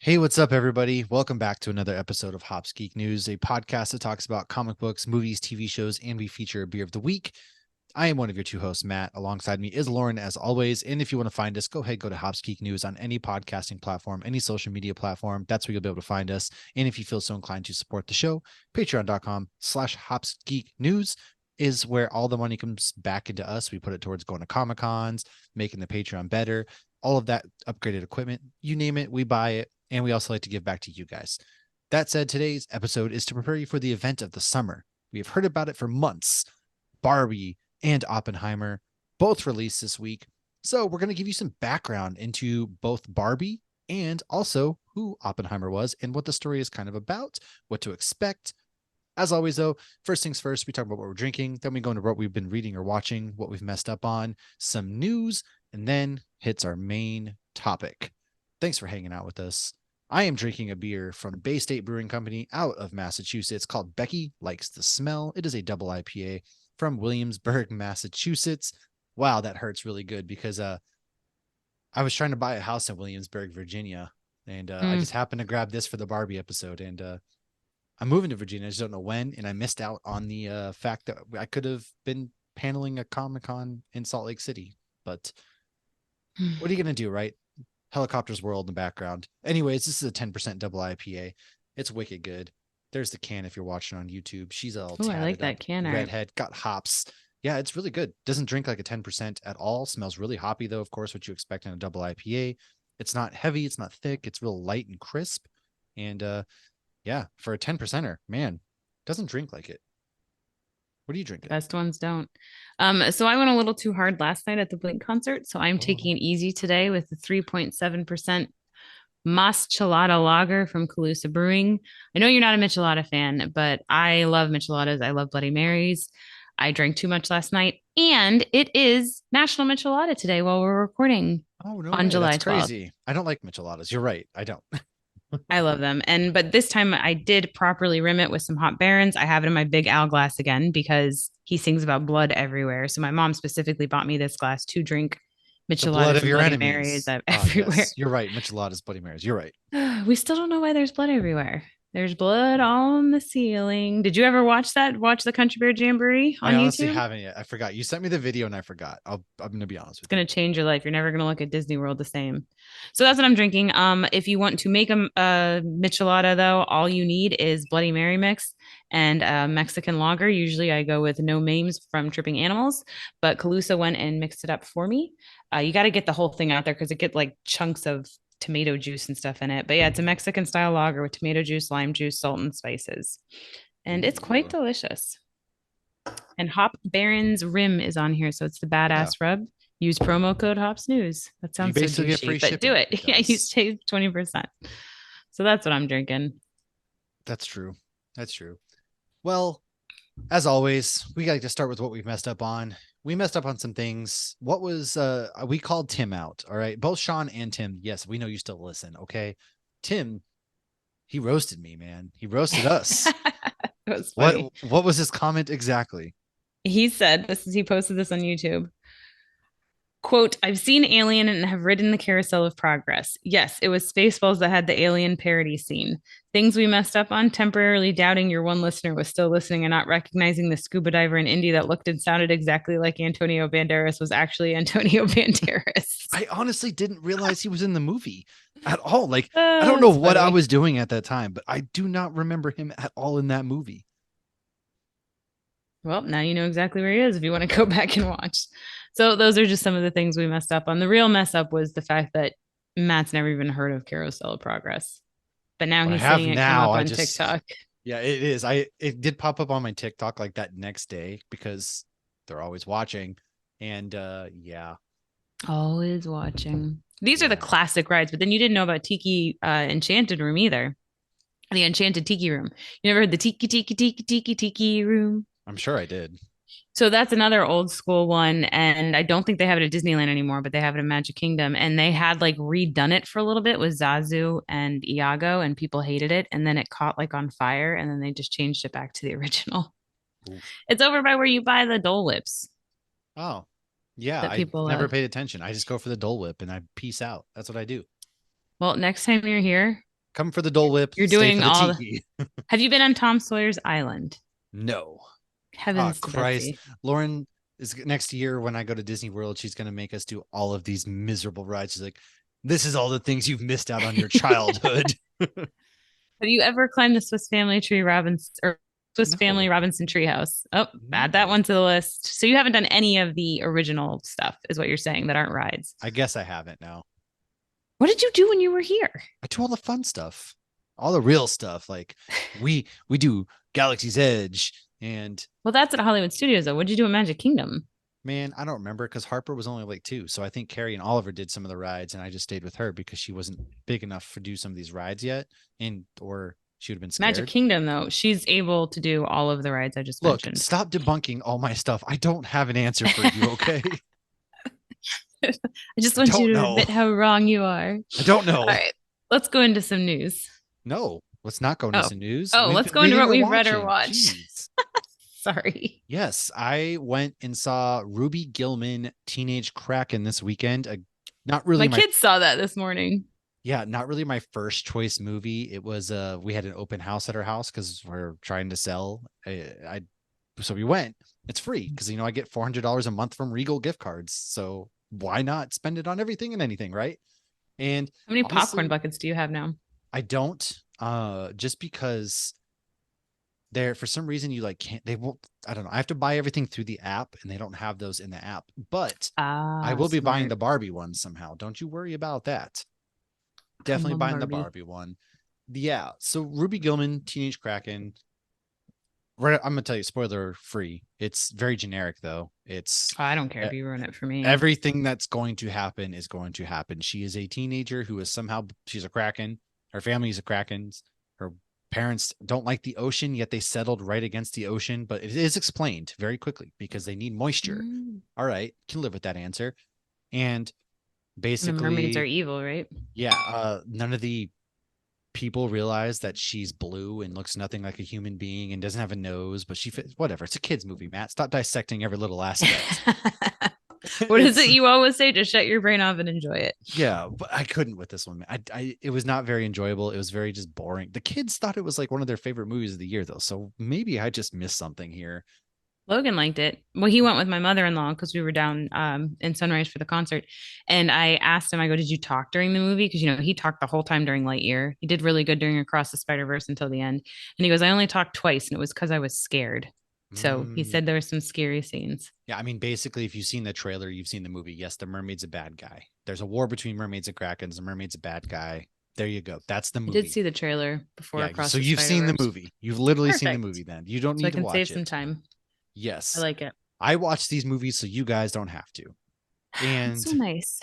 Hey, what's up, everybody? Welcome back to another episode of Hops Geek News, a podcast that talks about comic books, movies, TV shows, and we feature a beer of the week. I am one of your two hosts, Matt. Alongside me is Lauren, as always. And if you want to find us, go to Hops Geek News on any podcasting platform, any social media platform. That's where you'll be able to find us. And if you feel so inclined to support the show, patreon.com/Hops Geek News is where all the money comes back into us. We put it towards going to Comic Cons, making the Patreon better, all of that upgraded equipment, you name it, we buy it. And we also like to give back to you guys. That said, today's episode is to prepare you for the event of the summer. We have heard about it for months. Barbie and Oppenheimer both released this week. So we're going to give you some background into both Barbie and also who Oppenheimer was and what the story is kind of about, what to expect. As always, though, first things first, we talk about what we're drinking. Then we go into what we've been reading or watching, what we've messed up on, some news, and then hits our main topic. Thanks for hanging out with us. I am drinking a beer from Bay State Brewing Company out of Massachusetts called Becky Likes the Smell. It is a double IPA from Williamsburg, Massachusetts. Wow, that hurts really good because I was trying to buy a house in Williamsburg, Virginia, and I just happened to grab this for the Barbie episode. And I'm moving to Virginia. I just don't know when, and I missed out on the fact that I could have been paneling a Comic-Con in Salt Lake City. But what are you going to do, right? Helicopters World in the background. Anyways, this is a 10% double IPA. It's wicked good. There's the can if you're watching on YouTube. She's all Oh, I like tatted that up, can art. redhead, got hops. Yeah, it's really good. Doesn't drink like a 10% at all. Smells really hoppy, though, of course, what you expect in a double IPA. It's not heavy, it's not thick, it's real light and crisp. And yeah, for a 10 percenter, man, doesn't drink like it. What are you drinking? Best ones don't. So I went a little too hard last night at the Blink concert, so I'm Oh, taking it easy today with the 3.7% Chelada Lager from Calusa Brewing. I know you're not a Michelada fan, but I love Micheladas. I love Bloody Marys. I drank too much last night, and it is National Michelada today while we're recording oh, no on way. That's July 12th. crazy. I don't like micheladas. You're right. I don't. I love them. But this time I did properly rim it with some hot barons. I have it in my big Al glass again because he sings about blood everywhere. So my mom specifically bought me this glass to drink The blood micheladas of and your Bloody Marys enemies. Ah, everywhere. yes, you're right. Micheladas, Bloody Marys. You're right. We still don't know why there's blood everywhere. There's blood on the ceiling. Did you ever watch that? Watch the Country Bear Jamboree I on honestly YouTube? haven't yet. I forgot. You sent me the video and I forgot. I'm gonna be honest It's with you. going to change your life. You're never going to look at Disney World the same. So that's what I'm drinking. If you want to make a michelada, though, all you need is Bloody Mary mix and a Mexican lager. Usually, I go with no names from Tripping Animals, but Calusa went and mixed it up for me. You got to get the whole thing out there because it gets like chunks of tomato juice and stuff in it. But yeah, it's a Mexican style lager with tomato juice, lime juice, salt, and spices, and it's quite Ooh. delicious. And Hop Baron's Rim is on here, so it's the Yeah. badass rub. Use promo code Hops News. That You sounds so basically get douchey, free but do shipping. it. It Yeah, you does. save 20%. So that's what I'm drinking. That's true. That's true. Well, as always, we got to start with what we've messed up on. We messed up on some things. What was we called Tim out, all right? Both Sean and Tim. Yes, we know you still listen, okay? Tim, he roasted me, man. He roasted us. It was What funny. what was his comment exactly? He said this is he posted this on YouTube. Quote, I've seen Alien and have ridden the carousel of progress. Yes, it was Spaceballs that had the Alien parody scene. Things we messed up on, temporarily doubting your one listener was still listening and not recognizing the scuba diver in Indy that looked and sounded exactly like Antonio Banderas was actually Antonio Banderas. I honestly didn't realize he was in the movie at all. Like, I Oh, don't know that's what I funny. was doing at that time, but I do not remember him at all in that movie. Well, now you know exactly where he is if you want to go back and watch. So those are just some of the things we messed up on. The real mess up was the fact that Matt's never even heard of Carousel of Progress, but now But I he's have seeing it come now. up I on just TikTok. yeah, it is. It did pop up on my TikTok like that next day because they're always watching. And yeah, Always watching. These are the yeah. classic rides, but then you didn't know about Tiki Enchanted Room either. The Enchanted Tiki Room. You never heard the Tiki Tiki Tiki Tiki Tiki Room? I'm sure I did. So that's another old school one. And I don't think they have it at Disneyland anymore, but they have it in Magic Kingdom. And they had like redone it for a little bit with Zazu and Iago, and people hated it. And then it caught like on fire, and then they just changed it back to the original. Oof. It's over by where you buy the Dole Whips Oh, yeah. that I people never love. paid attention. I just go for the Dole Whip and I peace out. That's what I do. Well, next time you're here, Come for the Dole Whip, You're stay for doing the all the. tea. Have you been on Tom Sawyer's Island? No. Ah, Heavens to Christ. Betsy. Lauren is next year when I go to Disney World, she's going to make us do all of these miserable rides. She's like, this is all the things you've missed out on your childhood. Have you ever climbed the Swiss Family Tree Robinson or Swiss Family No, Robinson Treehouse? Oh, add that no. one to the list. So you haven't done any of the original stuff, is what you're saying, that aren't rides. I guess I haven't now. What did you do when you were here? I do all the fun stuff, all the real stuff. Like we do Galaxy's Edge and Well, that's at Hollywood Studios, though. What did you do at Magic Kingdom? man, I don't remember because Harper was only like 2. So I think Carrie and Oliver did some of the rides and I just stayed with her because she wasn't big enough to do some of these rides yet. And or she would have been Magic scared. Kingdom, though, she's able to do all of the rides I just Look, mentioned. stop debunking all my stuff. I don't have an answer for you, okay? I just I want you don't to know. admit how wrong you are. I don't All know. right, let's go into some news. No, let's not go into Oh, some news. oh, We've let's been go into reading what or we've read or watching. watched. Jeez. Sorry. Yes, I went and saw Ruby Gillman Teenage Kraken this weekend. Not really My my kids saw that this morning. yeah, not really my first choice movie. It was we had an open house at our house because we're trying to sell. I so we went. It's free because I get $400 a month from Regal gift cards. So why not spend it on everything and anything, right? And How many popcorn honestly, buckets do you have now? I don't just because there for some reason you like can't they won't I don't know. I have to buy everything through the app and they don't have those in the app. But I Ah, will be buying smart. the Barbie one somehow. Don't you worry about that. Come Definitely on, buying the Barbie. Barbie one. Yeah. So Ruby Gillman, Teenage Kraken. Right, I'm gonna tell you, spoiler free. It's very generic though. It's Oh, I don't care e- if you ruin it for me. everything that's going to happen is going to happen. She is a teenager who is somehow she's a Kraken. Her family is a Kraken. Her parents don't like the ocean, yet they settled right against the ocean. But it is explained very quickly because they need moisture. Mm. All right, can live with that answer. And And the mermaids are basically, evil, right? yeah, none of the people realize that she's blue and looks nothing like a human being and doesn't have a nose, but she fits whatever. It's a kid's movie, Matt. Stop dissecting every little aspect. What is it It's you always say? Just shut your brain off and enjoy it. yeah, but I couldn't with this one. It was not very enjoyable. It was very just boring. The kids thought it was like one of their favorite movies of the year though. So maybe I just missed something here. Logan liked it. Well, he went with my mother-in-law because we were down in Sunrise for the concert. And I asked him, I go, did you talk during the movie? Because, he talked the whole time during Lightyear. He did really good during Across the Spider-Verse until the end. And he goes, I only talked twice, and it was because I was scared. So he Mm, said there were some scary scenes. yeah, I mean, basically, if you've seen the trailer, you've seen the movie. Yes, the mermaid's a bad guy. There's a war between mermaids and krakens. The mermaid's a bad guy. There you go. That's the I did movie. see the trailer before Yeah, Across so the you've seen the Spider-Verse. movie. You've literally seen the Perfect. movie then. You don't So I need to can save watch some it. time. I Yes. like it. I watch these movies so you guys don't have to. That's so And nice.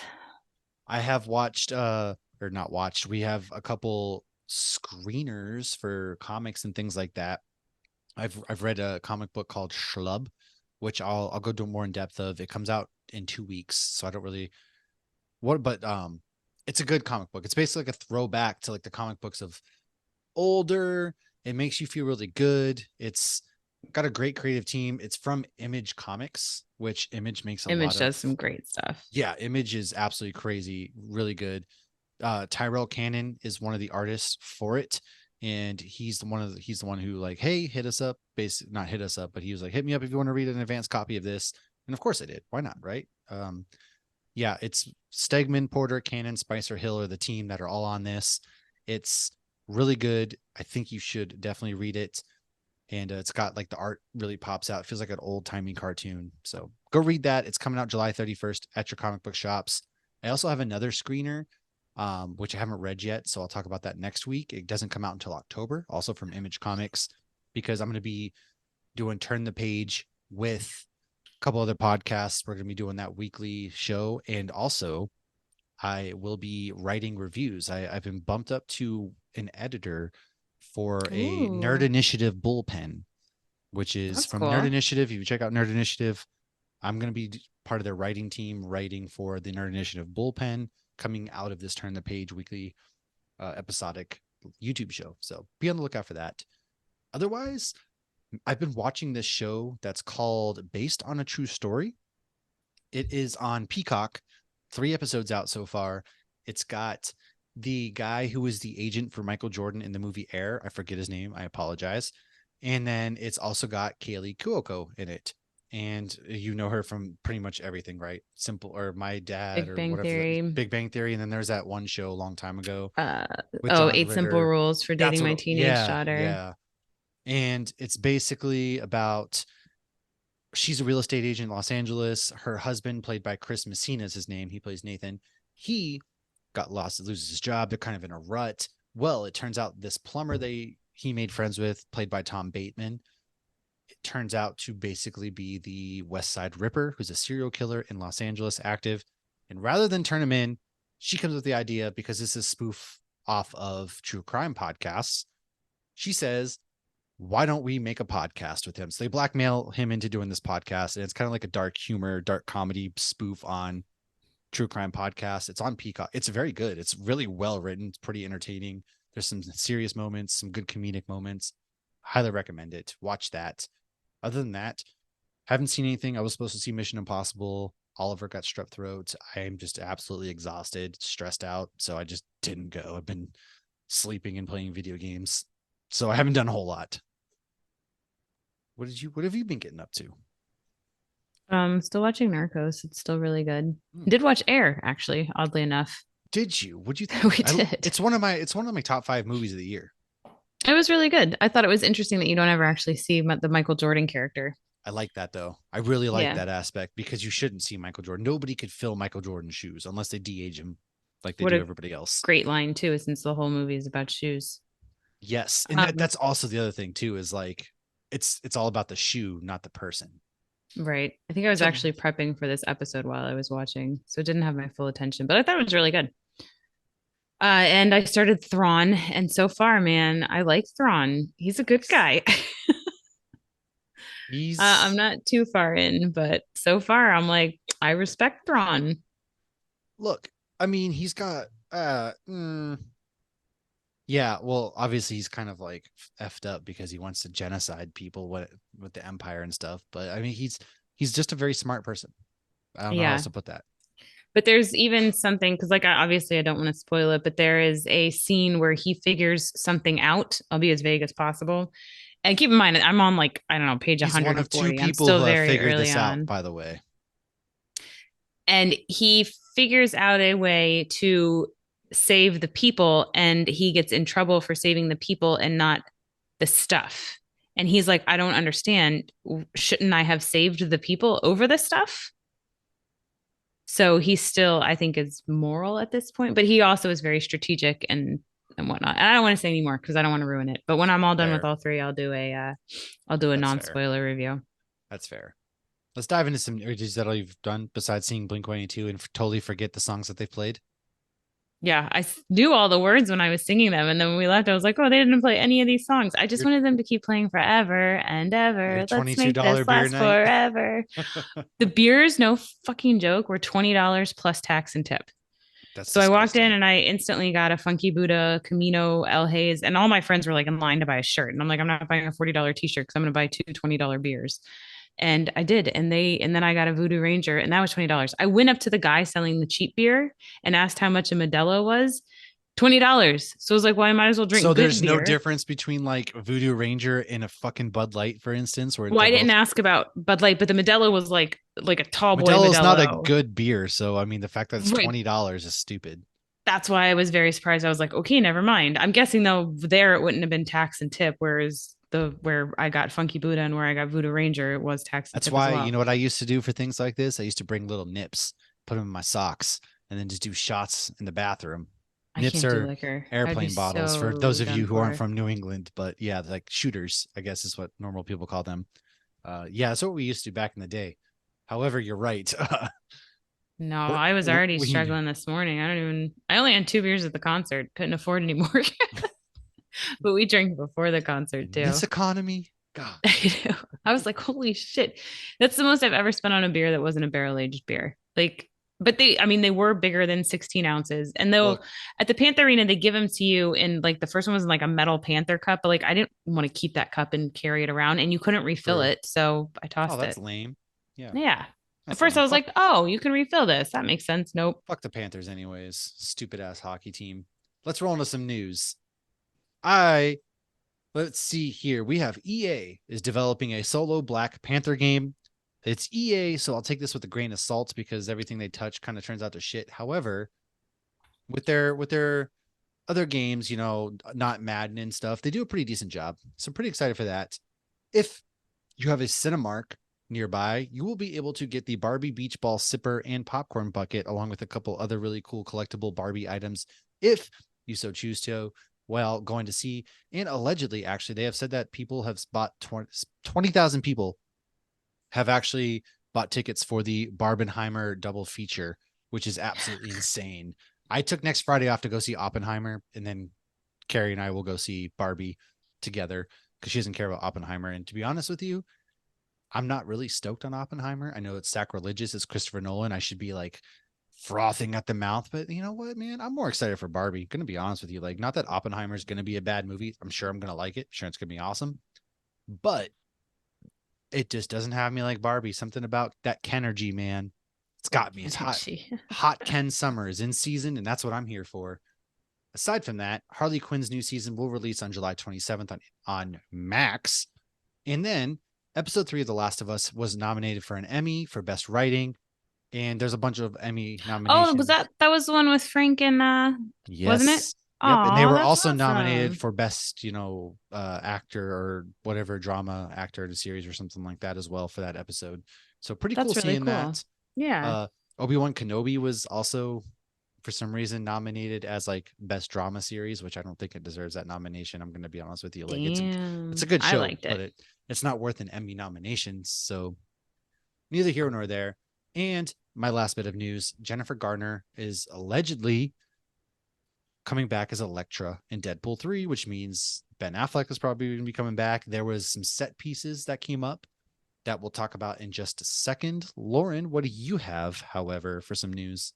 I have watched or not watched. We have a couple screeners for comics and things like that. I've read a comic book called Schlub, which I'll go do more in depth of. It comes out in 2 weeks, so I don't really what but it's a good comic book. It's basically like a throwback to like the comic books of older. It makes you feel really good. It's got a great creative team. It's from Image Comics, which Image makes a lot Image of does some great stuff. yeah, Image is absolutely crazy, really good. Tyrell Cannon is one of the artists for it, and he's the one who like, hey, hit us up, basically not hit us up, but he was like, hit me up if you want to read an advanced copy of this, and of course I did. Why not, right? Yeah, it's Stegman, Porter, Cannon, Spicer Hill are the team that are all on this. It's really good. I think you should definitely read it. And it's got like the art really pops out. It feels like an old timey cartoon. So go read that. It's coming out July 31st at your comic book shops. I also have another screener, which I haven't read yet. So I'll talk about that next week. It doesn't come out until October, also from Image Comics, because I'm going to be doing Turn the Page with a couple other podcasts. We're going to be doing that weekly show. And also, I will be writing reviews. I've been bumped up to an editor for a Nerd Ooh, Initiative bullpen, which is that's from Nerd cool. Initiative. If you check out Nerd Initiative, I'm going to be part of their writing team, writing for the Nerd Initiative bullpen coming out of this Turn the Page weekly episodic YouTube show. So be on the lookout for that. Otherwise, I've been watching this show that's called Based on a True Story. It is on Peacock, 3 episodes out so far. It's got the guy who was the agent for Michael Jordan in the movie Air. I forget his name. I apologize. And then it's also got Kaylee Cuoco in it. And you know her from pretty much everything, right? Simple or My Dad Big or Bang whatever, Theory. Big Bang Theory. And then there's that one show a long time ago Uh, with oh, John Eight Simple Ritter. Rules for That's Dating My what, Teenage yeah, Daughter. yeah. And it's basically about she's a real estate agent in Los Angeles. Her husband, played by Chris Messina, is his name. He plays Nathan. He got lost, loses his job. They're kind of in a rut. Well, it turns out this plumber he made friends with, played by Tom Bateman, it turns out to basically be the West Side Ripper, who's a serial killer in Los Angeles, active. And rather than turn him in, she comes with the idea, because this is spoof off of true crime podcasts. She says, why don't we make a podcast with him? So they blackmail him into doing this podcast. And it's kind of like a dark humor, dark comedy spoof on true crime podcast. It's on Peacock. It's very good. It's really well written. It's pretty entertaining. There's some serious moments, some good comedic moments. Highly recommend it. Watch that. Other than that, haven't seen anything. I was supposed to see Mission Impossible. Oliver got strep throat. I am just absolutely exhausted, stressed out. So I just didn't go. I've been sleeping and playing video games. So I haven't done a whole lot. What have you been getting up to? Still watching Narcos. It's still really good. Hmm. I did watch Air, actually, oddly enough. Did you? What'd you think? We did. It's one of my top 5 movies of the year. It was really good. I thought it was interesting that you don't ever actually see the Michael Jordan character. I like that though. I really like Yeah. that aspect, because you shouldn't see Michael Jordan. Nobody could fill Michael Jordan's shoes unless they de-age him like they What do a everybody else. great line, too, since the whole movie is about shoes. Yes, and Um, that's also the other thing too, is like it's all about the shoe, not the person. right. I think I was So actually prepping for this episode while I was watching, so it didn't have my full attention, but I thought it was really good. And I started Thrawn, and so far, man, I like Thrawn. He's a good guy. I'm he's not too far in, but so far, I'm like, I respect Thrawn. look, I mean, he's got yeah, well, obviously he's kind of like effed up because he wants to genocide people with the empire and stuff, but I mean, he's just a very smart person. I don't know how else Yeah. to put that. But there's even something because, like, obviously, I don't want to spoil it, but there is a scene where he figures something out. I'll be as vague as possible. And keep in mind, I'm on like, I don't know, page He's one of two 140. I'm people still who have very figured early this out, on. by the way. And he figures out a way to save the people, and he gets in trouble for saving the people and not the stuff. And he's like, I don't understand. Shouldn't I have saved the people over the stuff? So he still, I think, is moral at this point, but he also is very strategic and whatnot. And I don't want to say anymore because I don't want to ruin it. But when I'm all done with Fair. all three, I'll do a That's fair. non-spoiler review. That's fair. Let's dive into some images that you've done besides seeing Blink 182 and totally forget the songs that they've played. Yeah, knew all the words when I was singing them, and then when we left, I was like, "Oh, they didn't play any of these songs. I just Your wanted them to keep playing forever and your ever. Let's make $22 this beer last night. forever." The beers, no fucking joke, were $20 plus tax and tip. That's So I walked in disgusting. and I instantly got a Funky Buddha Camino El Hayes, and all my friends were like in line to buy a shirt, and I'm like, I'm not buying a $40 t-shirt because I'm going to buy two $20 beers. And I did, and then I got a Voodoo Ranger, and that was $20. I went up to the guy selling the cheap beer and asked how much a Modelo was. $20. So I was like, well, I might as well So drink good there's no beer. difference between like Voodoo Ranger and a fucking Bud Light, for instance, where Well, they're I didn't both ask about Bud Light, but the Modelo was like a tall boy Modelo's not a Modelo. good beer, so I mean the fact that it's Right. $20 is stupid. That's why I was very surprised. I was like, okay, never mind. I'm guessing though there it wouldn't have been tax and tip, whereas the where I got Funky Buddha and where I got Voodoo Ranger, it was tax and That's tip as why, you well. know what I used to do for things like this? I used to bring little nips, put them in my socks, and then just do shots in the bathroom. I Nips can't do are liquor. I'd be airplane bottles for those so of you done who aren't for. from New England, but yeah, like shooters, I guess is what normal people call them. Yeah, that's what we used to do back in the day. However, you're right. No, I was already we struggling this morning. I only had two beers at the concert. Couldn't afford any more. But we drank before the concert in this too. economy, God. I was like, holy shit. That's the most I've ever spent on a beer that wasn't a barrel aged beer. Like, but I mean, they were bigger than 16 ounces. And though Look, at the Panther Arena, they give them to you in like the first one was in like a metal Panther cup, but like I didn't want to keep that cup and carry it around and you couldn't refill true. it. So I Oh, tossed that's it. lame. Yeah, Yeah. At that's first I lame. was like, oh, you can refill this. That makes sense. Nope. Fuck the Panthers, anyways. Stupid ass hockey team. let's roll into some news. I Let's see here. We have EA is developing a solo Black Panther game. It's EA, so I'll take this with a grain of salt because everything they touch kind of turns out to shit. However, with their other games, not Madden and stuff, they do a pretty decent job. So I'm pretty excited for that. If you have a Cinemark nearby, you will be able to get the Barbie Beach Ball Sipper and Popcorn Bucket, along with a couple other really cool collectible Barbie items, if you so choose to, while going to see. And allegedly, actually, they have said that people have bought 20,000 people have actually bought tickets for the Barbenheimer double feature, which is absolutely insane. I took next Friday off to go see Oppenheimer, and then Carrie and I will go see Barbie together because she doesn't care about Oppenheimer. And to be honest with you, I'm not really stoked on Oppenheimer. I know it's sacrilegious. It's Christopher Nolan. I should be like frothing at the mouth, but you know what, man? I'm more excited for Barbie. Gonna be honest with you. Like, not that Oppenheimer is gonna be a bad movie. I'm sure I'm gonna like it. I'm sure it's gonna be awesome. But it just doesn't have me like Barbie. Something about that Kenergy, man. It's got me. It's hot. Hot Ken Summer is in season, and that's what I'm here for. Aside from that, Harley Quinn's new season will release on July 27th on Max. And then episode 3 of The Last of Us was nominated for an Emmy for Best Writing. And there's a bunch of Emmy Oh, was nominations. that was the one with Frank and wasn't it? Yes. Yep. And they Oh, were that's also nominated awesome. for best, actor or whatever drama actor in a series or something like that as well for that episode. So pretty cool That's really seeing cool. that. Yeah. Obi-Wan Kenobi was also for some reason nominated as like best drama series, which I don't think it deserves that nomination. I'm going to be honest with you. Like it's a Damn. good I show, liked but it. it's not worth an Emmy nomination. So neither here nor there. And my last bit of news, Jennifer Garner is allegedly coming back as Elektra in Deadpool 3, which means Ben Affleck is probably going to be coming back. There was some set pieces that came up that we'll talk about in just a second. Lauren, what do you have, however, for some news?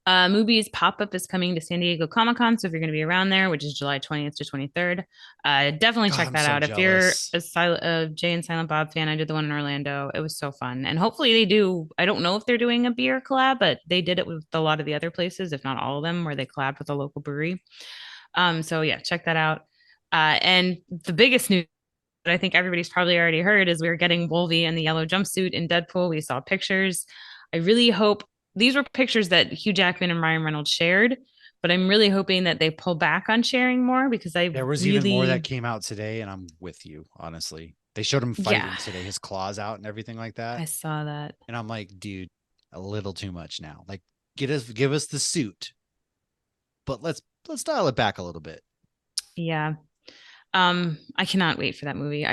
Movies Pop Up is coming to San Diego Comic Con. So if you're going to be around there, which is July 20th to 23rd, definitely God, check I'm that so out. If you're jealous. a Jay and Silent Bob fan, I did the one in Orlando. It was so fun. And hopefully they do. I don't know if they're doing a beer collab, but they did it with a lot of the other places, if not all of them, where they collabed with a local brewery. So yeah, check that out. And the biggest news that I think everybody's probably already heard is we're getting Wolvie in the yellow jumpsuit in Deadpool. We saw pictures. I really hope these were pictures that Hugh Jackman and Ryan Reynolds shared, but I'm really hoping that they pull back on sharing more because I There was even more that really, came out today, and I'm with you, honestly. They showed him yeah, fighting today, his claws out and everything like that. I saw that. And I'm like, dude, a little too much now. Like, give us the suit, but let's dial it back a little bit. Yeah. I cannot wait for that movie.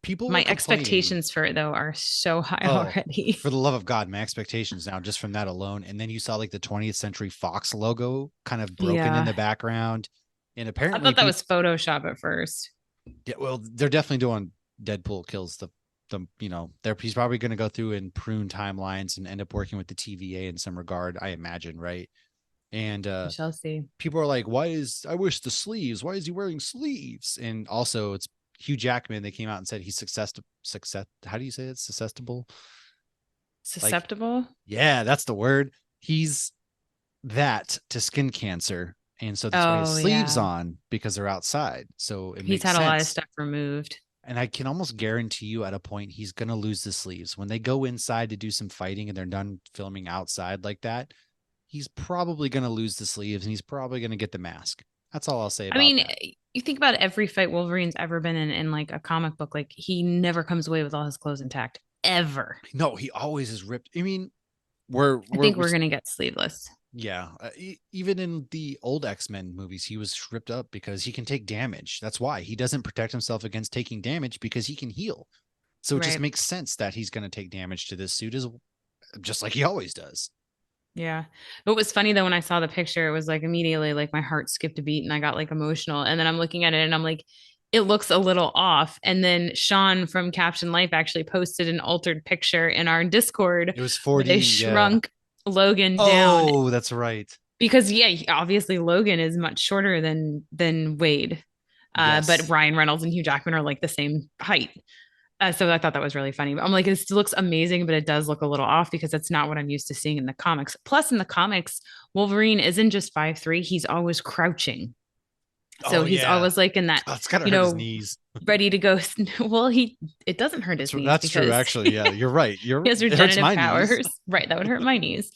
People were My complaining. expectations for it though are so high Oh, already. for the love of God, my expectations now just from that alone. And then you saw like the 20th Century Fox logo kind of broken in Yeah. the background. And I apparently thought that people, was Photoshop at first. yeah, well, they're definitely doing Deadpool kills he's probably going to go through and prune timelines and end up working with the TVA in some regard, I imagine, right? And We shall see. people are like, I wish the sleeves, why is he wearing sleeves? And also it's Hugh Jackman. They came out and said he's success. How do you say it? Susceptible. Like, Susceptible? yeah, that's the word. He's that to skin cancer. And so that's why his Oh sleeves yeah. on because they're outside. So it He's makes had a lot of sense. stuff removed. And I can almost guarantee you at a point he's going to lose the sleeves. When they go inside to do some fighting and they're done filming outside like that, he's probably going to lose the sleeves and he's probably going to get the mask. That's all I'll say I about mean, that. you think about every fight Wolverine's ever been in like a comic book, like he never comes away with all his clothes intact ever. No, he always is ripped. I mean, we're I we're, think we're we're gonna get sleeveless. yeah. Even in the old X-Men movies, he was ripped up because he can take damage. That's why he doesn't protect himself against taking damage because he can heal. So it just Right. makes sense that he's going to take damage to this suit as just like he always does. Yeah. What was funny though when I saw the picture, it was like immediately like my heart skipped a beat and I got like emotional. And then I'm looking at it and I'm like, it looks a little off. And then Sean from Caption Life actually posted an altered picture in our Discord It was where 40, they yeah. shrunk Logan down Oh, that's right. because yeah, obviously Logan is much shorter than Wade. But Yes. Ryan Reynolds and Hugh Jackman are like the same height. So I thought that was really funny. I'm like, it looks amazing, but it does look a little off because that's not what I'm used to seeing in the comics. Plus, in the comics, Wolverine isn't just 5'3", he's always crouching. So Oh he's yeah. always like in that, God, it's gotta you hurt his know, knees. ready to go. Well, it doesn't hurt his knees That's true, because actually. Yeah, you're right. he has It hurts regenerative my knees. powers. Right. That would hurt my knees.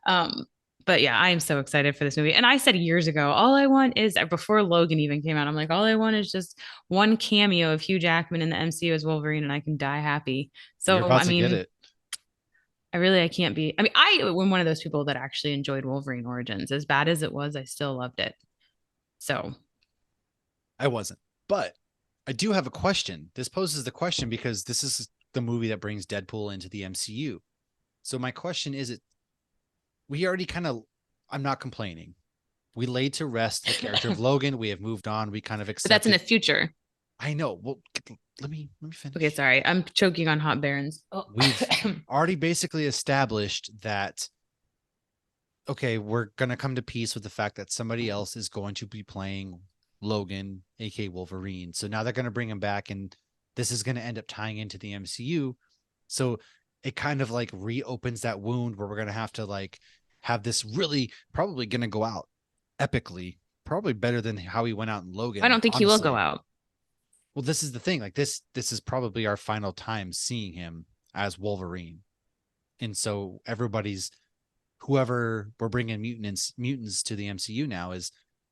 Um, but yeah, I am so excited for this movie. And I said years ago, all I want is before Logan even came out, I'm like, all I want is just one cameo of Hugh Jackman in the MCU as Wolverine and I can die happy. You're So, about I to get mean, it. I can't be. I mean, I am one of those people that actually enjoyed Wolverine Origins. As bad as it was, I still loved it. So, I wasn't. But I do have a question. This poses the question because this is the movie that brings Deadpool into the MCU. So my question is it we already kind of I'm not complaining. We laid to rest the character of but Logan. We have moved on. We kind of that's in the accepted. future. I know. Well, let me Okay, finish. sorry. I'm choking on hot barons. Oh. We've already basically established that okay, we're gonna come to peace with the fact that somebody else is going to be playing Logan, aka Wolverine. So now they're gonna bring him back, and this is gonna end up tying into the MCU. So it kind of like reopens that wound where we're gonna have to like have this really probably gonna go out epically, probably better than how he went out in I Logan, don't think he will go honestly. out. Well, this is the thing. Like this is probably our final time seeing him as Wolverine. And so everybody's whoever we're bringing mutants to the MCU now is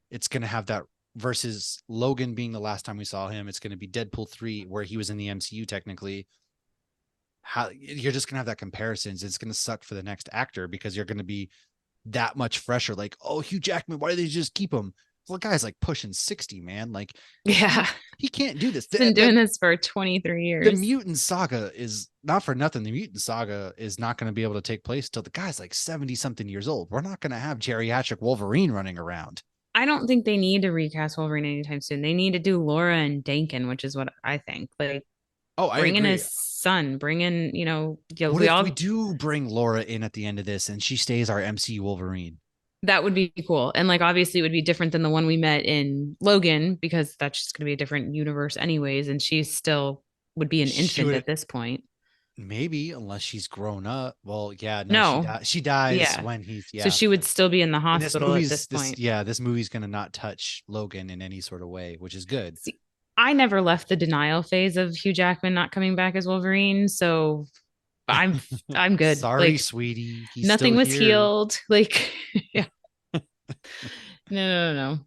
it's going to have that versus Logan being the last time we saw him. It's going to be Deadpool 3 where he was in the MCU technically. How you're just going to have that comparisons. It's going to suck for the next actor because you're going to be that much fresher. Like, oh, Hugh Jackman, why did they just keep him? Well, the guy's like pushing 60, man. Like Yeah. he can't do this. He's been doing this for 23 The years. mutant saga is not for nothing. The mutant saga is not going to be able to take place till the guy's like 70 something years old. We're not going to have geriatric Wolverine running around. I don't think they need to recast Wolverine anytime soon. They need to do Laura and Dakin, which is what I think. Like, Oh, I bring in agree. his son, bring in, What we if we all, do bring Laura in at the end of this and she stays our MCU Wolverine? that would be cool. And like, obviously, it would be different than the one we met in Logan because that's just going to be a different universe, anyways. And she still would be an She infant would at this point. maybe unless she's grown up. Well, yeah, no, No, she dies yeah. when he's So yeah. she would still be in the In this hospital at movie's this point. this movie's gonna not touch Logan in any sort of way, which is good. See, I never left the denial phase of Hugh Jackman not coming back as Wolverine, so I'm I'm good. Sorry, Like sweetie, he's still nothing was here. healed. Like yeah, no.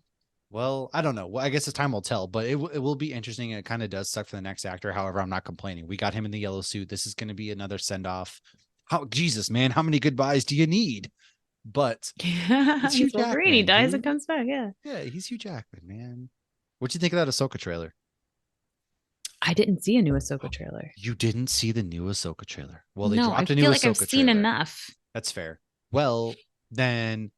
Well, I don't know. Well, I guess the time will tell, but it will be interesting. It kind of does suck for the next actor. However, I'm not complaining. We got him in the yellow suit. This is going to be another send off. How Jesus, man, how many goodbyes do you need? But Yeah, it's Hugh he's Wolverine. He Jackman, dies and dude. comes back. Yeah, Yeah, he's Hugh Jackman, man. What'd you think of that Ahsoka trailer? I didn't see a new Ahsoka trailer. You didn't see the new Ahsoka trailer. Well, they No, I dropped a new feel like I've Ahsoka seen trailer. enough. That's fair. Well, then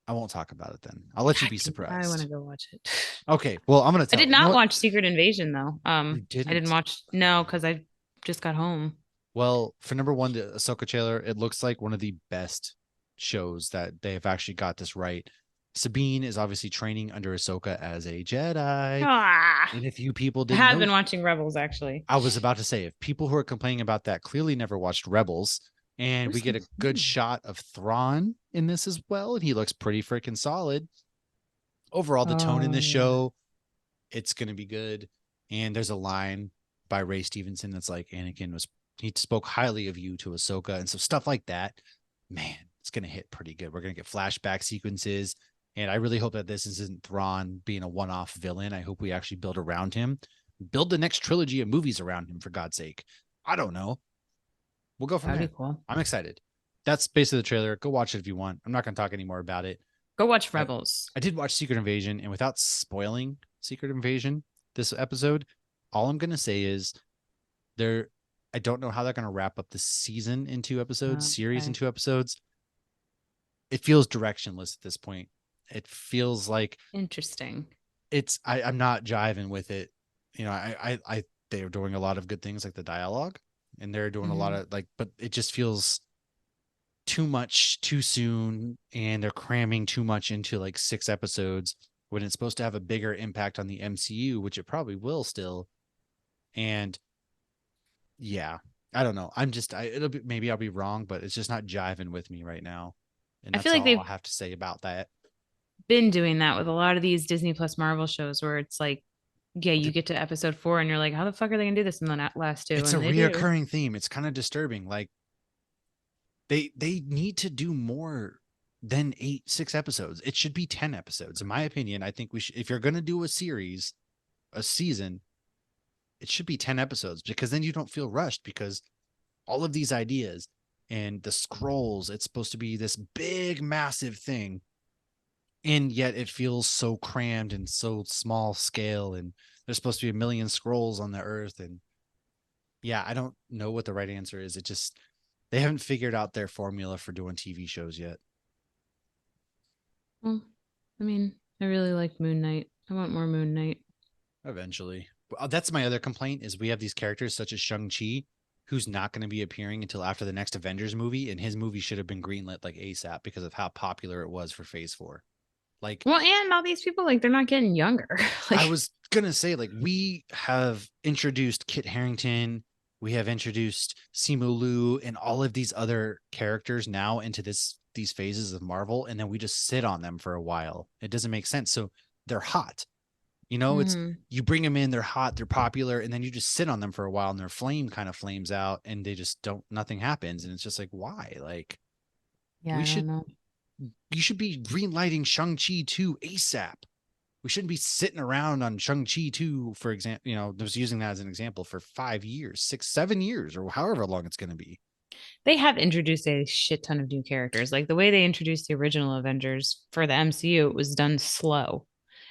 I won't talk about it then. I'll let you be I want to surprised. go watch it. Okay. Well, I'm gonna I tell did you know not what? watch Secret Invasion though. You I didn't didn't. watch no because I just got home. Well, for number one, the Ahsoka trailer, it looks like one of the best shows that they have actually got this right. Sabine is obviously training under Ahsoka as a Jedi. Ah, And if you people I didn't have know, been watching Rebels actually. I was about to say, if people who are complaining about that clearly never watched Rebels, and we Who's get a good complaining? shot of Thrawn in this as well, and he looks pretty freaking solid. Overall, the tone in Oh this yeah. show, it's going to be good. And there's a line by Ray Stevenson that's like, Anakin was, he spoke highly of you to Ahsoka. And so stuff like that, man, it's going to hit pretty good. We're going to get flashback sequences. And I really hope that this isn't Thrawn being a one off villain. I hope we actually build around him, build the next trilogy of movies around him, for God's sake. I don't know. We'll go from That'd there. be cool. I'm excited. That's basically the trailer. Go watch it if you want. I'm not going to talk anymore about it. Go watch I, Rebels. I did watch Secret Invasion, and without spoiling Secret Invasion this episode, all I'm gonna say is there. I don't know how they're gonna wrap up the season in 2 episodes, series in Okay. 2 episodes. It feels directionless at this point. It feels like Interesting. I'm not jiving with it. You know, they're doing a lot of good things like the dialogue, and they're doing a lot Mhm. of like, but it just feels too much too soon, and they're cramming too much into like 6 episodes when it's supposed to have a bigger impact on the MCU, which it probably will still. And Yeah. I don't know. It'll be, maybe I'll be wrong, but it's just not jiving with me right now. And I feel that's like all I they've have to say about that. been doing that with a lot of these Disney Plus Marvel shows where it's like, yeah, you Th- get to episode 4 and you're like, how the fuck are they gonna do this in the last two? It's a And they do. reoccurring theme. It's kind of disturbing. Like they need to do more than 6 episodes. It should be 10 episodes. In my opinion, I think we should, if you're going to do a series, a season, it should be 10 episodes because then you don't feel rushed because all of these ideas and the scrolls, it's supposed to be this big, massive thing. And yet it feels so crammed and so small scale. And there's supposed to be a million scrolls on the earth. And yeah, I don't know what the right answer is. It just, they haven't figured out their formula for doing TV shows yet. Well, I mean, I really like Moon Knight. I want more Moon Knight. Eventually. That's my other complaint is we have these characters such as Shang-Chi, who's not going to be appearing until after the next Avengers movie, and his movie should have been greenlit like ASAP because of how popular it was for Phase 4. Like Well, and all these people, like, they're not getting younger. I Like, was gonna say, like we have introduced Kit Harrington, we have introduced Simu Liu, and all of these other characters now into these phases of Marvel, and then we just sit on them for a while. It doesn't make sense. So they're hot. It's mhm. you bring them in, they're hot, they're popular, and then you just sit on them for a while, and their flame kind of flames out, and they just don't. Nothing happens, and it's just like, why? Like Yeah, we I don't should, know. you should be greenlighting Shang Chi 2 ASAP. We shouldn't be sitting around on Shang Chi 2, for example. Just using that as an example for 5 years, 6, 7 years, or however long it's going to be. They have introduced a shit ton of new characters. Like the way they introduced the original Avengers for the MCU, it was done slow.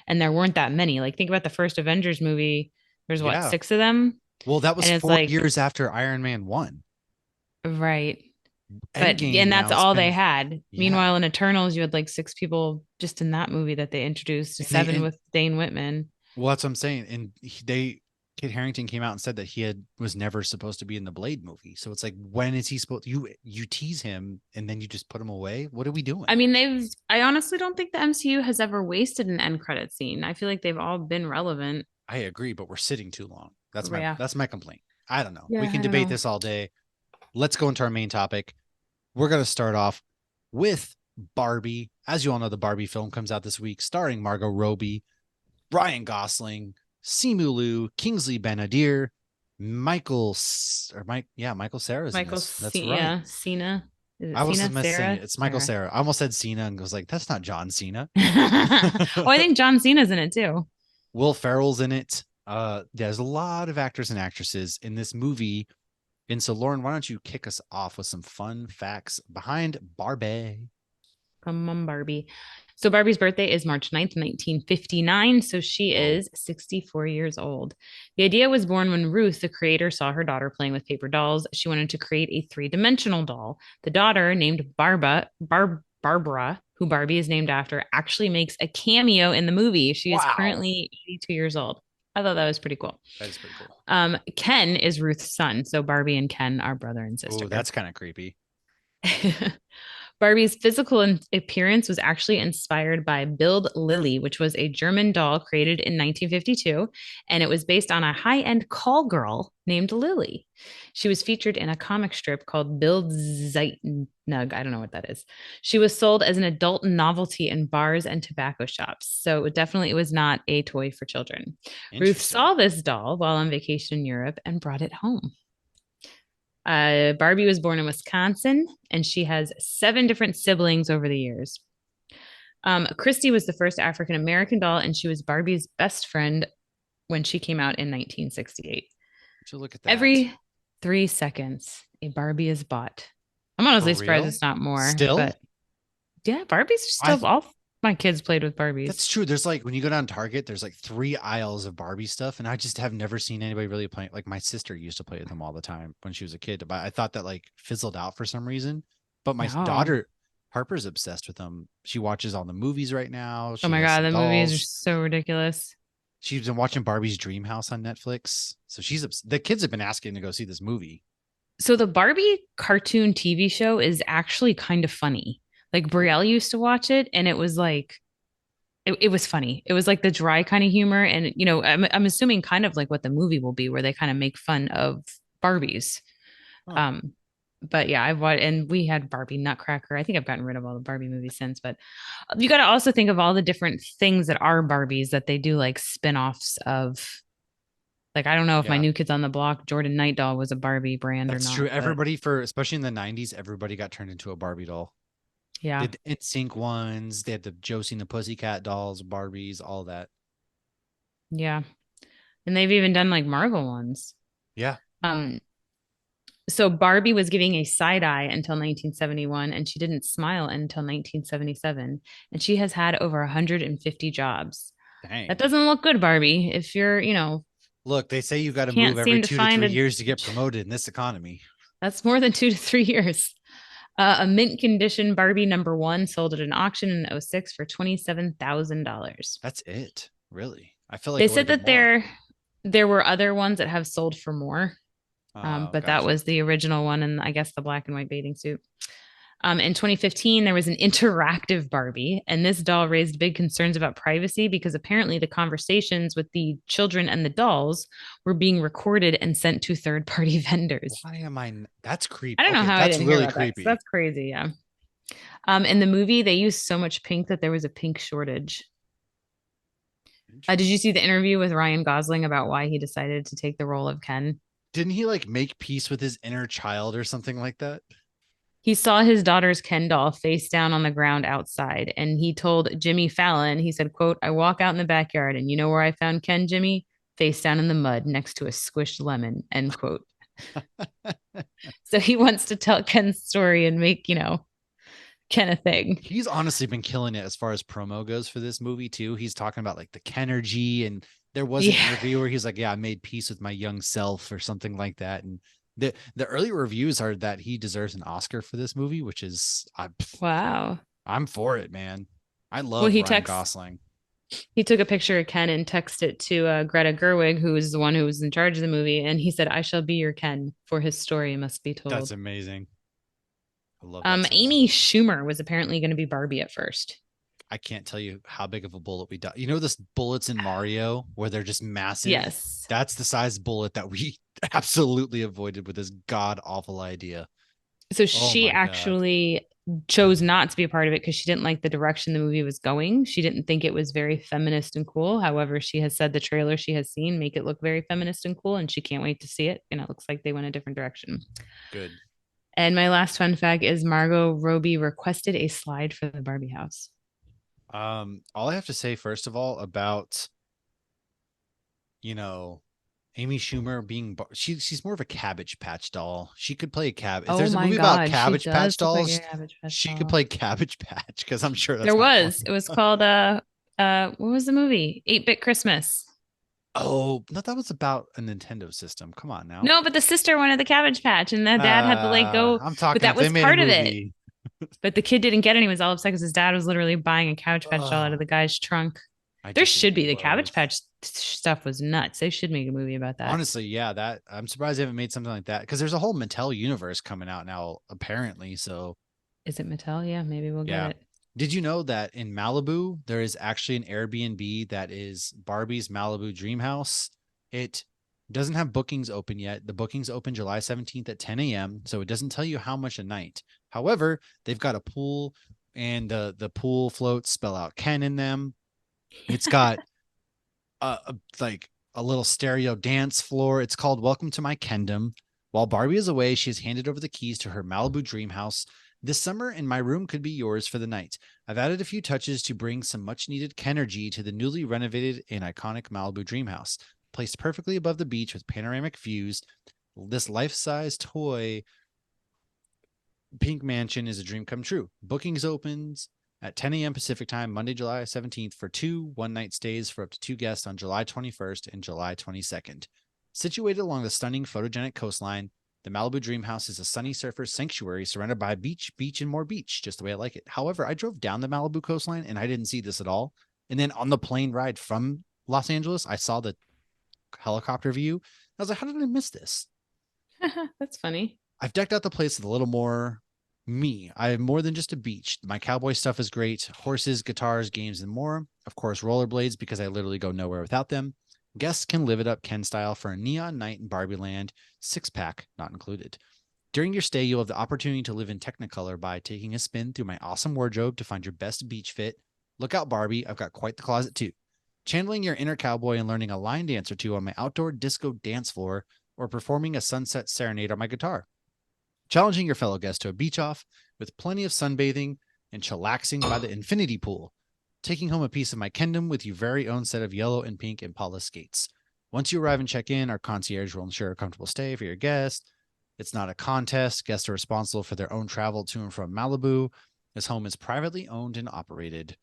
And there weren't that many. Like think about the first Avengers movie. There's what, Yeah. 6 of them? Well, that was And it's 4 like, years after Iron Man 1. right. But Endgame and that's now has all they been, had. yeah. Meanwhile, in Eternals, you had like 6 people just in that movie that they introduced, And they, 7 and with Dane Whitman. well, that's what I'm saying. And Kit Harrington came out and said that was never supposed to be in the Blade movie. So it's like, when is he supposed? You tease him and then you just put him away. What are we doing? I mean, I honestly don't think the MCU has ever wasted an end credit scene. I feel like they've all been relevant. I agree, but we're sitting too long. Yeah. That's my complaint. I don't know. We Yeah, can I don't debate know. this all day. Let's go into our main topic. We're going to start off with Barbie. As you all know, the Barbie film comes out this week, starring Margot Robbie, Ryan Gosling, Simu Liu, Kingsley Ben-Adir, Michael Sarah's in Michael, this. That's right. Yeah, Cena. Is I it was Cena? missing it. Sarah? It's Michael Sarah. Sarah. I almost said Cena and was like, that's not John Cena. Oh, I think John Cena's in it too. Will Ferrell's in it. There's a lot of actors and actresses in this movie. And so, Lauren, why don't you kick us off with some fun facts behind Barbie? Come on, Barbie. So Barbie's birthday is March 9th, 1959. So she Whoa. is 64 years old. The idea was born when Ruth, the creator, saw her daughter playing with paper dolls. She wanted to create a three-dimensional doll. The daughter, named Barbara, who Barbie is named after, actually makes a cameo in the movie. She is Wow. currently 82 years old. I thought that was pretty cool. That is pretty cool. Ken is Ruth's son. So Barbie and Ken are brother and Oh, sister. that's kind of creepy. Barbie's physical appearance was actually inspired by Build Lily, which was a German doll created in 1952, and it was based on a high-end call girl named Lily. She was featured in a comic strip called Build Zeitnug. I don't know what that is. She was sold as an adult novelty in bars and tobacco shops, so it was not a toy for children. Ruth Interesting. saw this doll while on vacation in Europe and brought it home. Barbie was born in Wisconsin, and she has 7 different siblings over the years. Christy was the first African American doll, and she was Barbie's best friend when she came out in 1968. So look at that. Every 3 seconds, a Barbie is bought. I'm For honestly surprised real? it's not more, Still? but yeah, Barbies are I still all my kids played with Barbies. That's true. There's like when you go down Target, there's like 3 aisles of Barbie stuff, and I just have never seen anybody really playing. Like my sister used to play with them all the time when she was a kid, but I thought that like fizzled out for some reason. But my No. daughter Harper's obsessed with them. She watches all the movies right now. Oh She my has God, some the movies are dolls. so ridiculous. She's been watching Barbie's Dream House on Netflix. So the kids have been asking to go see this movie. So the Barbie cartoon TV show is actually kind of funny. Like Brielle used to watch it, and it was like it was funny. It was like the dry kind of humor, and I'm assuming kind of like what the movie will be, where they kind of make fun of Barbies. Huh. Um, but yeah, I've watched, and we had Barbie Nutcracker. I think I've gotten rid of all the Barbie movies since, but you got to also think of all the different things that are Barbies that they do like spin-offs of. Like, I don't know if my Yeah, new kids on the block, Jordan Night Doll was a Barbie brand or that's true. not, but Everybody for especially in the 90s, everybody got turned into a Barbie doll. They yeah, had the NSYNC ones, they had the Josie and the Pussycat dolls, Barbies, all that. yeah. And they've even done like Marvel ones. Yeah. Um, so Barbie was giving a side eye until 1971, and she didn't smile until 1977. And she has had over 150 jobs. That Dang. doesn't look good, Barbie. If you're, Look, they say you got to move can't every seem to two to find three a, years to get promoted in this economy. that's more than 2 to 3 years. A mint condition Barbie number one sold at an auction in '06 for $27,000. That's it. Really. I feel like They it would said have been that more. there were other ones that have sold for more, Oh, but that gotcha. was the original one, and I guess the black and white bathing suit. In 2015, there was an interactive Barbie, and this doll raised big concerns about privacy because apparently the conversations with the children and the dolls were being recorded and sent to third-party vendors. Why am I? That's creep. I don't know Okay, how I that's didn't hear really about that because creepy. that's crazy. Yeah. In the movie, they used so much pink that there was a pink shortage. Did you see the interview with Ryan Gosling about why he decided to take the role of Ken? Didn't he like make peace with his inner child or something like that? He saw his daughter's Ken doll face down on the ground outside, and he told Jimmy Fallon, he said, quote, I walk out in the backyard and you know where I found Ken, Jimmy? Face down in the mud next to a squished lemon, end quote. So he wants to tell Ken's story and make, Ken a thing. He's honestly been killing it as far as promo goes for this movie too. He's talking about like the Kenergy, and there was an Yeah. interview where he's like, "Yeah, I made peace with my young self" or something like that. And the early reviews are that he deserves an Oscar for this movie, which is Wow. I'm for it, man. I Well, love Ryan Gosling. he took a picture of Ken and texted it to Greta Gerwig, who was the one who was in charge of the movie. And he said, I shall be your Ken, for his story must be That's told. amazing. I love that so Amy much. Schumer was apparently going to be Barbie at first. I can't tell you how big of a bullet we got. You know, this bullets in Mario where they're just massive. Yes. That's the size bullet that we absolutely avoided with this god awful idea. So Oh she my god. actually chose not to be a part of it because she didn't like the direction the movie was going. She didn't think it was very feminist and cool. However, she has said the trailer she has seen make it look very feminist and cool, and she can't wait to see it. And it looks like they went a different direction. Good. And my last fun fact is Margot Robbie requested a slide for the Barbie house. All I have to say first of all about you know Amy Schumer being she's more of a Cabbage Patch doll. She could play a cab. If Oh there's a my movie about God, she Cabbage Patch does look like a dolls, Cabbage Patch she could doll. play Cabbage Patch because I'm sure There that's not fun. was. It was called what was the movie? 8-Bit Christmas. Oh, no, that was about a Nintendo system. Come on now. No, but the sister wanted the Cabbage Patch, and the dad had to like go. I'm But talking that if they was made a part of it. movie. But the kid didn't get it. And he was all upset because his dad was literally buying a Cabbage Patch doll out of Oh, the guy's trunk. I There do think should he be the Cabbage was. Patch stuff was nuts. They should make a movie about that. Honestly, yeah, that I'm surprised they haven't made something like that because there's a whole Mattel universe coming out now, apparently. So Is it Mattel? Yeah, maybe we'll get yeah. it. Did you know that in Malibu there is actually an Airbnb that is Barbie's Malibu Dream House? It doesn't have bookings open yet. The bookings open July 17th at 10 a.m. So it doesn't tell you how much a night. However, they've got a pool and the pool floats spell out Ken in them. It's got like a little stereo dance floor. It's called Welcome to My Kendom. While Barbie is away, she has handed over the keys to her Malibu dream house. This summer, and my room could be yours for the night. I've added a few touches to bring some much needed Kenergy to the newly renovated and iconic Malibu dream house. Placed perfectly above the beach with panoramic views, this life-size toy pink mansion is a dream come true. Bookings opens at 10 a.m. Pacific time, Monday, July 17th, for 2 one-night stays for up to 2 guests on July 21st and July 22nd. Situated along the stunning photogenic coastline, the Malibu Dream House is a sunny surfer sanctuary surrounded by beach, and more beach, just the way I like it. However, I drove down the Malibu coastline and I didn't see this at all. And then on the plane ride from Los Angeles, I saw the helicopter view. I was like, how did I miss this? That's funny. I've decked out the place with a little more me. I have more than just a beach. My cowboy stuff is great. Horses, guitars, games, and more. Of course, rollerblades because I literally go nowhere without them. Guests can live it up Ken style for a neon night in Barbie Land, 6-pack not included. During your stay, you'll have the opportunity to live in Technicolor by taking a spin through my awesome wardrobe to find your best beach fit. Look out, Barbie, I've got quite the closet too. Channeling your inner cowboy and learning a line dance or two on my outdoor disco dance floor, or performing a sunset serenade on my guitar. Challenging your fellow guests to a beach off with plenty of sunbathing and chillaxing by the infinity pool. Taking home a piece of my kingdom with your very own set of yellow and pink Impala skates. Once you arrive and check in, our concierge will ensure a comfortable stay for your guests. It's not a contest. Guests are responsible for their own travel to and from Malibu. This home is privately owned and operated.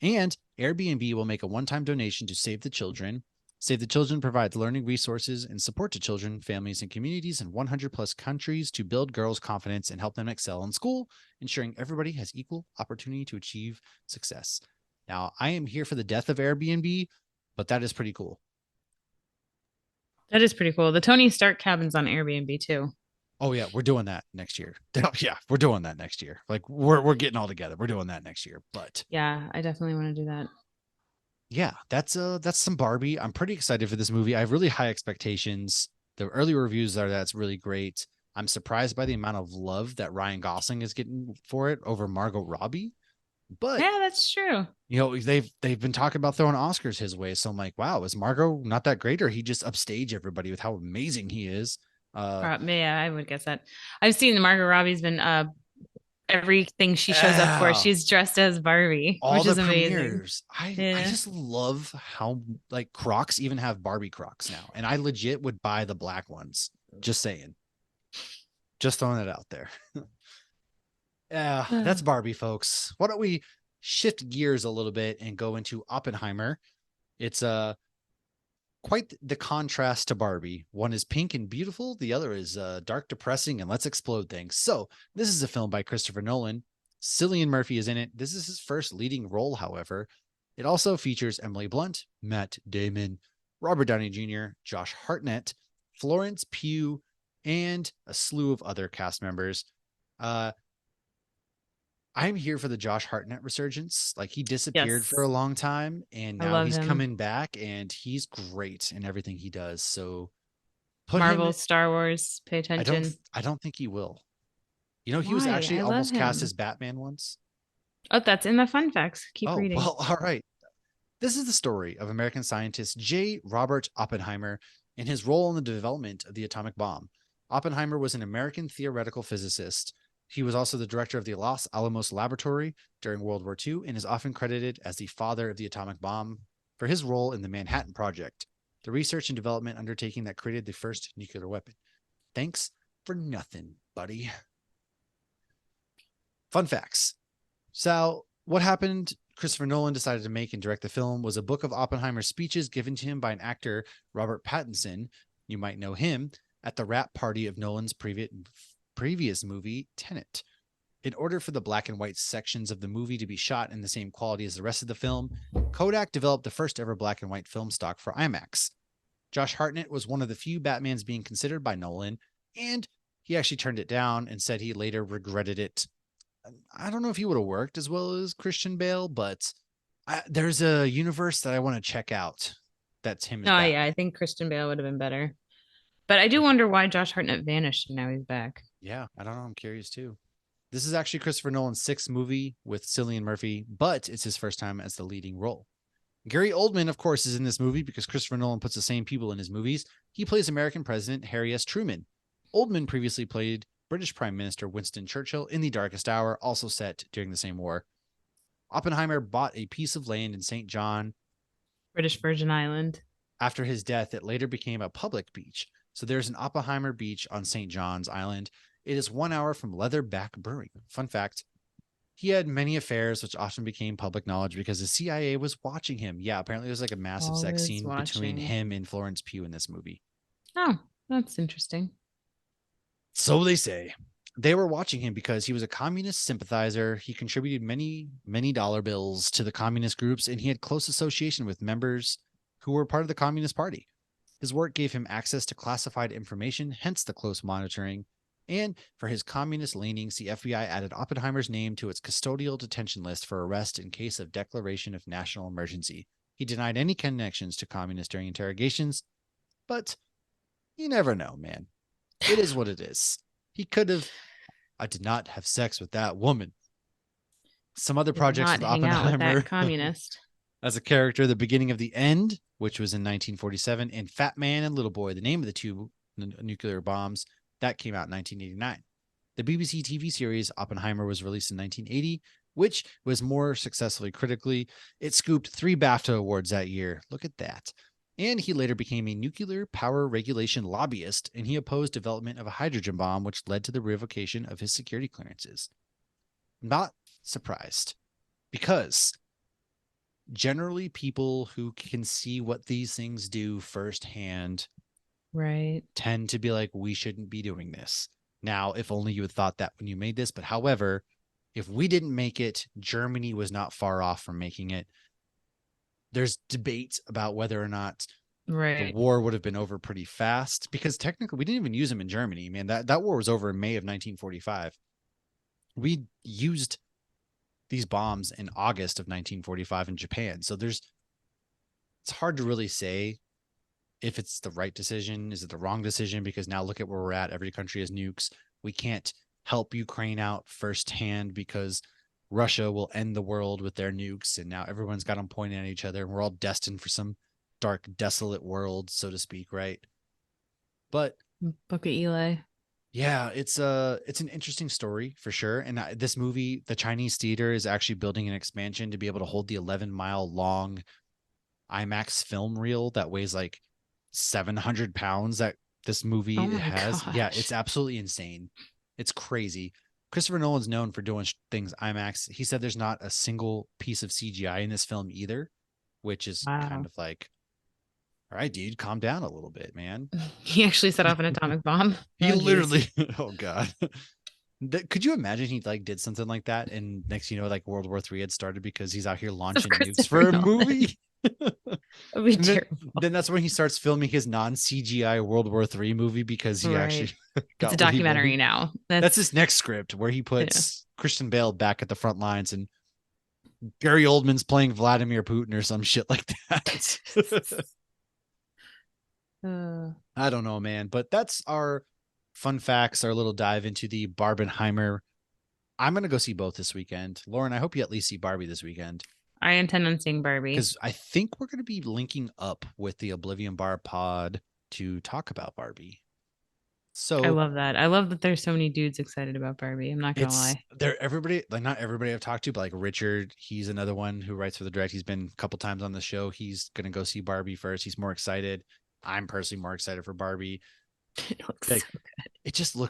And Airbnb will make a one-time donation to Save the Children. Save the Children provides learning resources and support to children, families, and communities in 100 plus countries to build girls' confidence and help them excel in school, ensuring everybody has equal opportunity to achieve success. Now, I am here for the death of Airbnb, but that is pretty cool. That is pretty cool. The Tony Stark cabin's on Airbnb too. Oh yeah, we're doing that next year. Yeah, we're doing that next year. Like we're getting all together. We're doing that next year. But Yeah, I definitely want to do that. yeah, that's some Barbie. I'm pretty excited for this movie. I have really high expectations. The early reviews are that's really great. I'm surprised by the amount of love that Ryan Gosling is getting for it over Margot Robbie. But Yeah, that's true. they've been talking about throwing Oscars his way. So I'm like, wow, is Margot not that great, or he just upstage everybody with how amazing he is? Yeah, I would guess that. I've seen Margot Robbie's been everything she shows up for. Yeah, She's dressed as Barbie, all which the is amazing. premieres. I Yeah. just love how like Crocs even have Barbie Crocs now, and I legit would buy the black ones. Just saying, just throwing it out there. Yeah, that's Barbie, folks. Why don't we shift gears a little bit and go into Oppenheimer? It's quite the contrast to Barbie. One is pink and beautiful, the other is dark, depressing, and let's explode things. So, this is a film by Christopher Nolan. Cillian Murphy is in it. This is his first leading role, however. It also features Emily Blunt, Matt Damon, Robert Downey Jr., Josh Hartnett, Florence Pugh, and a slew of other cast members. Uh, I'm here for the Josh Hartnett resurgence. Like he disappeared for a Yes, long time and I now love he's him. coming back and he's great in everything he does. So put him Marvel, in, Star Wars, pay attention. I don't think he will. He was Why? actually I love almost cast him. as Batman once. Oh, that's in the fun facts. Keep Oh, reading. well, all right. This is the story of American scientist J. Robert Oppenheimer and his role in the development of the atomic bomb. Oppenheimer was an American theoretical physicist. He was also the director of the Los Alamos Laboratory during World War II and is often credited as the father of the atomic bomb for his role in the Manhattan Project, the research and development undertaking that created the first nuclear weapon. Thanks for nothing, buddy. Fun facts. So, what happened? Christopher Nolan decided to make and direct the film was a book of Oppenheimer's speeches given to him by an actor, Robert Pattinson. You might know him at the wrap party of Nolan's previous movie, Tenet. In order for the black and white sections of the movie to be shot in the same quality as the rest of the film, Kodak developed the first ever black and white film stock for IMAX. Josh Hartnett was one of the few Batmans being considered by Nolan, and he actually turned it down and said he later regretted it. I don't know if he would have worked as well as Christian Bale, but there's a universe that I want to check out. That's him as Oh yeah, Batman. I think Christian Bale would have been better. But I do wonder why Josh Hartnett vanished and now he's back. Yeah, I don't know. I'm curious too. This is actually Christopher Nolan's sixth movie with Cillian Murphy, but it's his first time as the leading role. Gary Oldman, of course, is in this movie because Christopher Nolan puts the same people in his movies. He plays American President Harry S. Truman. Oldman previously played British Prime Minister Winston Churchill in The Darkest Hour, also set during the same war. Oppenheimer bought a piece of land in St. John. British Virgin Island. After his death, it later became a public beach. So there's an Oppenheimer beach on St. John's Island. It is 1 hour from Leatherback Brewing. Fun fact, he had many affairs, which often became public knowledge because the CIA was watching him. Yeah, apparently there was like a massive sex Always scene between watching. him and Florence Pugh in this movie. Oh, that's interesting. So they say. They were watching him because he was a communist sympathizer. He contributed many dollar bills to the communist groups, and he had close association with members who were part of the Communist Party. His work gave him access to classified information, hence the close monitoring. And for his communist leanings, the FBI added Oppenheimer's name to its custodial detention list for arrest in case of declaration of national emergency. He denied any connections to communists during interrogations, but you never know, man. It is what it is. He could have. I did not have sex with that woman. Some other Did projects not with hang out with that Oppenheimer communist. as a character, The Beginning of the End, which was in 1947, and Fat Man and Little Boy, the name of the two nuclear bombs, that came out in 1989. The BBC TV series Oppenheimer was released in 1980, which was more successfully critically. It scooped 3 BAFTA awards that year. Look at that. And he later became a nuclear power regulation lobbyist, and he opposed development of a hydrogen bomb, which led to the revocation of his security clearances. Not surprised, because generally people who can see what these things do firsthand Right. tend to be like, we shouldn't be doing this. Now, if only you had thought that when you made this, but however, if we didn't make it, Germany was not far off from making it. There's debate about whether or not the Right. war would have been over pretty fast, because technically we didn't even use them in Germany. Man, that war was over in May of 1945. We used these bombs in August of 1945 in Japan. So it's hard to really say if it's the right decision. Is it the wrong decision? Because now look at where we're at. Every country has nukes. We can't help Ukraine out firsthand because Russia will end the world with their nukes. And now everyone's got them pointing at each other. And we're all destined for some dark, desolate world, so to speak, right? But Book of Eli. yeah, it's an interesting story for sure. And this movie, the Chinese theater is actually building an expansion to be able to hold the 11-mile long IMAX film reel that weighs like 700 pounds that this Oh movie my has. Yeah, it's gosh. absolutely insane. It's crazy. Christopher Nolan's known for doing things IMAX. He said there's not a single piece of CGI in this film either, which is kind Wow. of like, all right, dude, calm down a little bit, man. He actually set off an atomic bomb. He Oh, geez. literally, oh God. Could you imagine he like did something like that and next like World War III had started because he's out here This is launching nukes Christopher for a Nolan. movie? That would be And then terrible. then that's when he starts filming his non-CGI World War III movie because he Right. actually It's a got what he documentary wanted. now. That's his That's next script where he yeah. puts Christian Bale back at the front lines and Gary Oldman's playing Vladimir Putin or some shit like that. uh, I don't know, man, but that's our fun facts, our little dive into the Barbenheimer. I'm going to go see both this weekend. Lauren, I hope you at least see Barbie this weekend I intend on seeing Barbie. because I think we're going to be linking up with the Oblivion Bar pod to talk about Barbie. I So love that. I love that there's so many dudes excited about Barbie. I'm not gonna it's lie. there, everybody, like not everybody I've talked to, but like Richard, he's another one who writes for the direct. He's been a couple times on the show. He's going to go see Barbie first. He's more excited. I'm personally more excited for Barbie. It looks Like,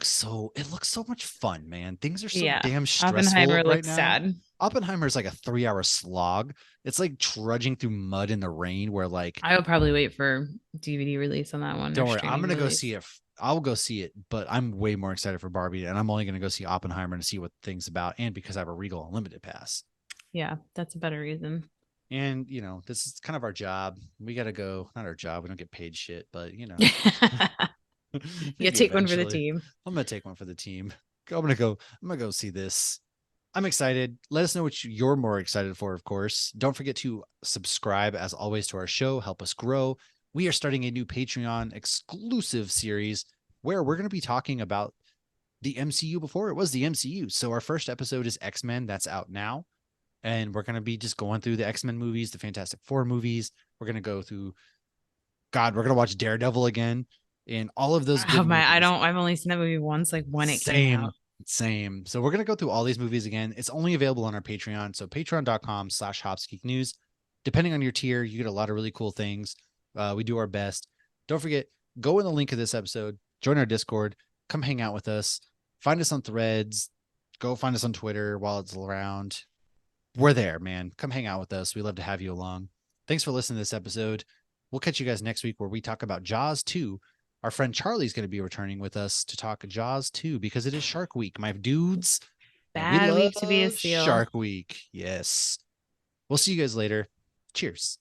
so it looks so much fun, man. Things are so yeah. damn stressful Oppenheimer right looks now. sad. Oppenheimer is like a 3-hour slog. It's like trudging through mud in the rain where like, I will probably wait for DVD release on that one or don't worry, I'm streaming gonna go see release. it. I'll go see it, but I'm way more excited for Barbie, and I'm only gonna go see Oppenheimer to see what the thing's about, and because I have a Regal Unlimited pass. Yeah, that's a better reason. And this is kind of our job. We gotta go. Not our job. We don't get paid shit, but Yeah, maybe take one for the eventually. team. I'm gonna take one for the team. I'm gonna go see this. I'm excited. Let us know what you're more excited for, of course. Don't forget to subscribe, as always, to our show. Help us grow. We are starting a new Patreon exclusive series where we're going to be talking about the MCU before it was the MCU. So our first episode is X-Men. That's out now. And we're going to be just going through the X-Men movies, the Fantastic Four movies. We're going to go through, God, we're going to watch Daredevil again and all of those good movies. I've only seen that movie once, like when it came Same, out. same. So we're gonna go through all these movies again. It's only available on our Patreon. So patreon.com/HopsGeekNews. Depending on your tier, you get a lot of really cool things. We do our best. Don't forget, go in the link of this episode, join our Discord, come hang out with us, find us on Threads, go find us on Twitter while it's around. We're there, man. Come hang out with us. We love to have you along. Thanks for listening to this episode. We'll catch you guys next week where we talk about Jaws 2. Our friend Charlie's going to be returning with us to talk Jaws 2 because it is Shark Week, my dudes. And we Bad week to be a love seal. Shark Week. Yes. We'll see you guys later. Cheers.